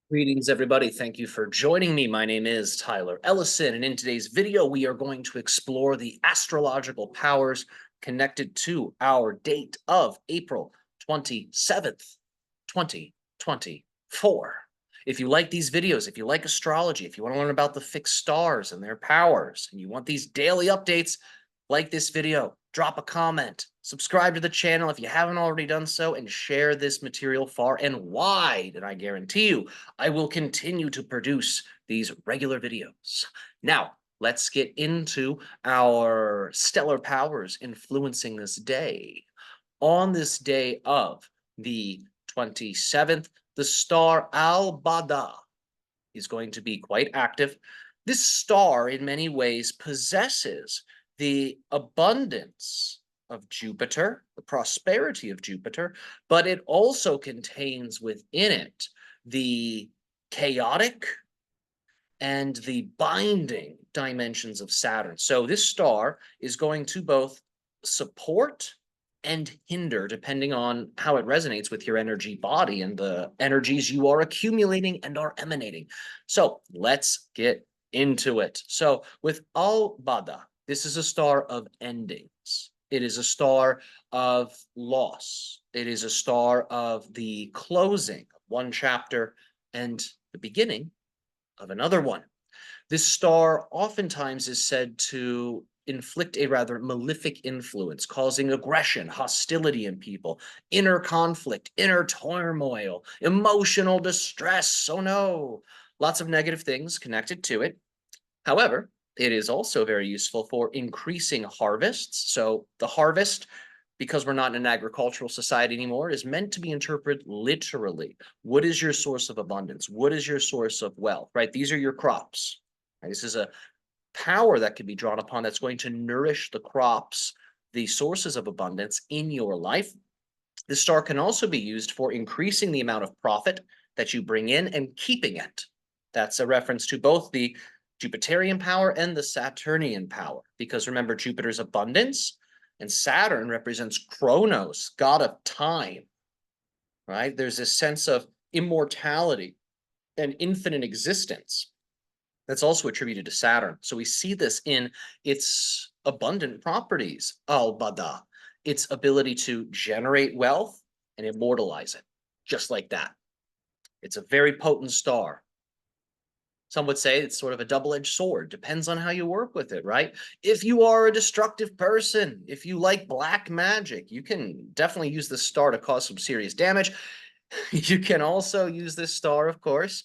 Greetings, everybody. Thank you for joining me. My name is Tyler Ellison, and in today's video, we are going to explore the astrological powers connected to our date of April 27th, 2024. If you like these videos, if you like astrology, if you want to learn about the fixed stars and their powers, and you want these daily updates, like this video, drop a comment, subscribe to the channel if you haven't already done so, and share this material far and wide. And I guarantee you, I will continue to produce these regular videos. Now, let's get into our stellar powers influencing this day. On this day of the 27th, the star Al-Bahdah is going to be quite active. This star, in many ways, possesses the abundance of Jupiter, the prosperity of Jupiter, but it also contains within it the chaotic and the binding dimensions of Saturn. So this star is going to both support and hinder, depending on how it resonates with your energy body and the energies you are accumulating and are emanating. So let's get into it. So with Al-Bahdah, this is a star of endings. It is a star of loss. It is a star of the closing of one chapter and the beginning of another one. This star oftentimes is said to inflict a rather malefic influence, causing aggression, hostility in people, inner conflict, inner turmoil, emotional distress. Oh no, lots of negative things connected to it. However, it is also very useful for increasing harvests. So the harvest, because we're not in an agricultural society anymore, is meant to be interpreted literally. What is your source of abundance? What is your source of wealth, right? These are your crops. Right? This is a power that can be drawn upon that's going to nourish the crops, the sources of abundance in your life. This star can also be used for increasing the amount of profit that you bring in and keeping it. That's a reference to both the Jupiterian power and the Saturnian power, because remember, Jupiter's abundance and Saturn represents Chronos, god of time, right? There's this sense of immortality and infinite existence that's also attributed to Saturn. So we see this in its abundant properties, Al-Bahdah, its ability to generate wealth and immortalize it, just like that. It's a very potent star. Some would say it's sort of a double-edged sword. Depends on how you work with it, right? If you are a destructive person, if you like black magic, you can definitely use this star to cause some serious damage. You can also use this star, of course,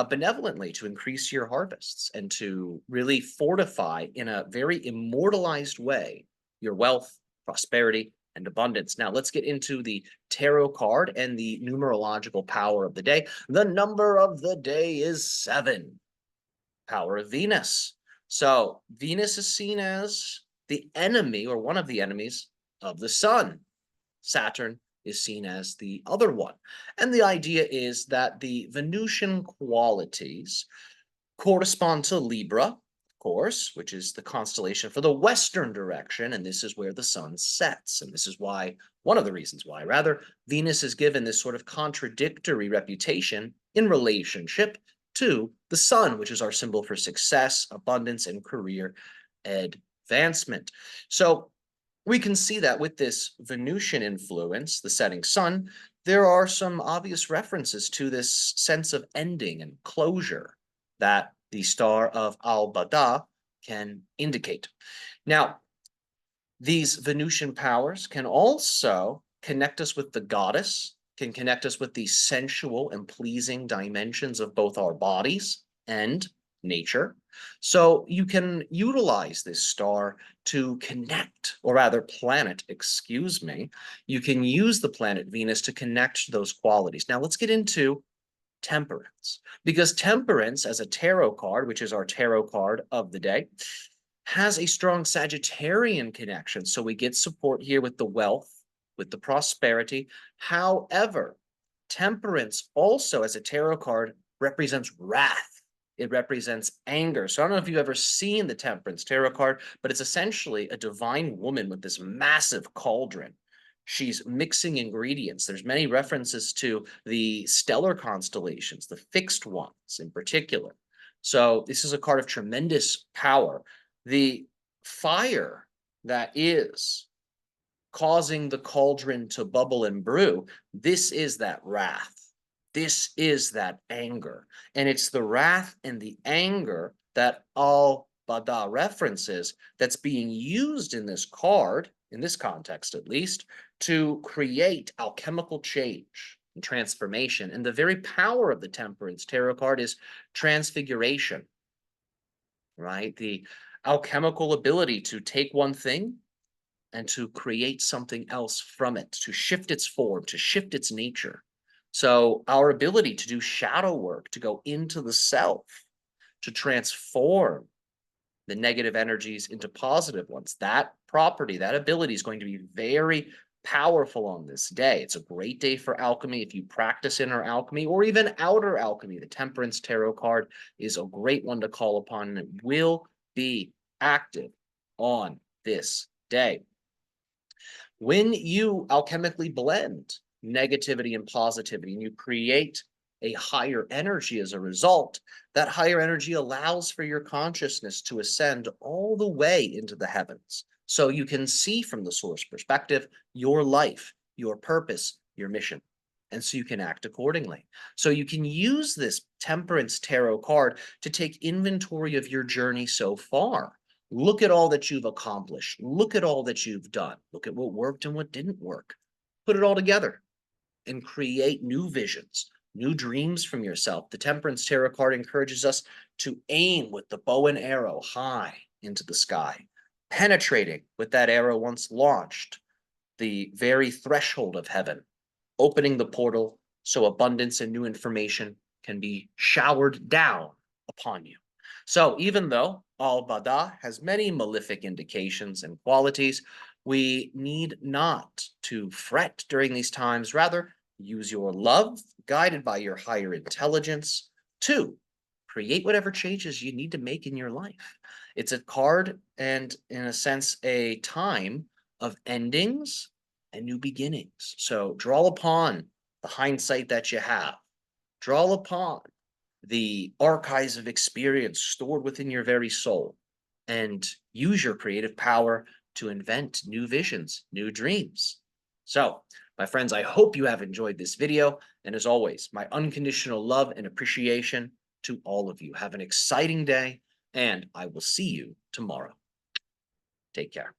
benevolently to increase your harvests and to really fortify in a very immortalized way your wealth, prosperity, and abundance. Now, let's get into the tarot card and the numerological power of the day. The number of the day is 7. Power of Venus. So Venus is seen as the enemy or one of the enemies of the sun. Saturn is seen as the other one. And the idea is that the Venusian qualities correspond to Libra, of course, which is the constellation for the western direction, and this is where the sun sets. And this is why, one of the reasons why, rather, Venus is given this sort of contradictory reputation in relationship to the sun, which is our symbol for success, abundance, and career advancement. So we can see that with this Venusian influence, the setting sun, there are some obvious references to this sense of ending and closure that the star of Al-Bahdah can indicate. Now, these Venusian powers can also connect us with the goddess, can connect us with the sensual and pleasing dimensions of both our bodies and nature. So you can utilize this star to connect, or rather planet, excuse me. You can use the planet Venus to connect those qualities. Now let's get into temperance, because temperance as a tarot card, which is our tarot card of the day, has a strong Sagittarian connection. So we get support here with the wealth, with the prosperity. However, temperance also as a tarot card represents wrath. It represents anger. So I don't know if you've ever seen the Temperance tarot card, but it's essentially a divine woman with this massive cauldron. She's mixing ingredients. There's many references to the stellar constellations, the fixed ones in particular. So this is a card of tremendous power. The fire that is causing the cauldron to bubble and brew, this is that wrath. This is that anger. And it's the wrath and the anger that Al-Bahdah references that's being used in this card, in this context at least, to create alchemical change and transformation. And the very power of the Temperance Tarot card is transfiguration, right? The alchemical ability to take one thing and to create something else from it, to shift its form, to shift its nature. So our ability to do shadow work, to go into the self, to transform the negative energies into positive ones, that property, that ability is going to be very powerful on this day. It's a great day for alchemy. If you practice inner alchemy or even outer alchemy, the Temperance Tarot card is a great one to call upon, and it will be active on this day. When you alchemically blend negativity and positivity and you create a higher energy as a result, that higher energy allows for your consciousness to ascend all the way into the heavens. So you can see from the source perspective your life, your purpose, your mission. And so you can act accordingly. So you can use this Temperance Tarot card to take inventory of your journey so far. Look at all that you've accomplished. Look at all that you've done. Look at what worked and what didn't work. Put it all together and create new visions, new dreams from yourself. The Temperance Tarot card encourages us to aim with the bow and arrow high into the sky, penetrating with that arrow once launched the very threshold of heaven, opening the portal so abundance and new information can be showered down upon you. So even though Al-Bahdah has many malefic indications and qualities, we need not to fret during these times. Rather, use your love, guided by your higher intelligence, to create whatever changes you need to make in your life. It's a card and, in a sense, a time of endings and new beginnings. So draw upon the hindsight that you have. Draw upon the archives of experience stored within your very soul, and use your creative power to invent new visions, new dreams. So, my friends, I hope you have enjoyed this video. And as always, my unconditional love and appreciation to all of you. Have an exciting day, and I will see you tomorrow. Take care.